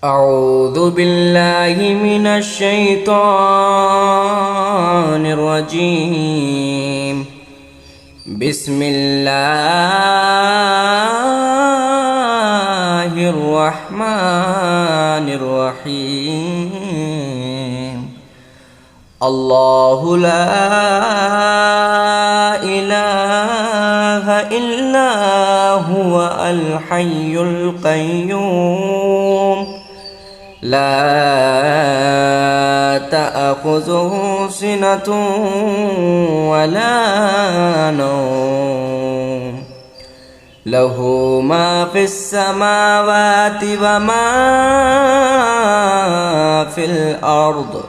أعوذ بالله من الشيطان الرجيم. بسم الله الرحمن الرحيم. الله لا إله إلا هو الحي القيوم لا تأخذه سنة ولا نوم له ما في السماوات وما في الأرض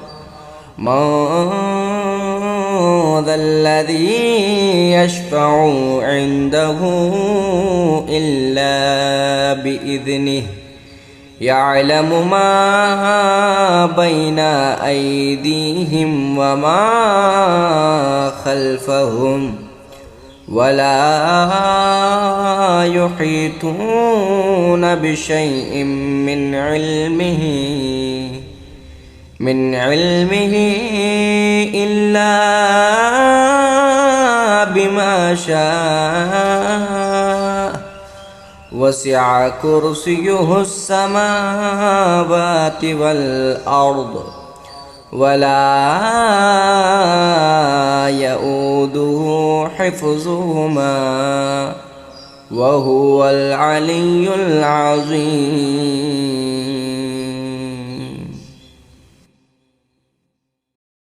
من ذا الذي يشفع عنده إلا بإذنه يعلم ما بين أيديهم وما خلفهم ولا يحيطون بشيء من علمه إلا بما شاء وسع كرسيه السماوات والأرض ولا يؤوده حفظهما وهو العلي العظيم.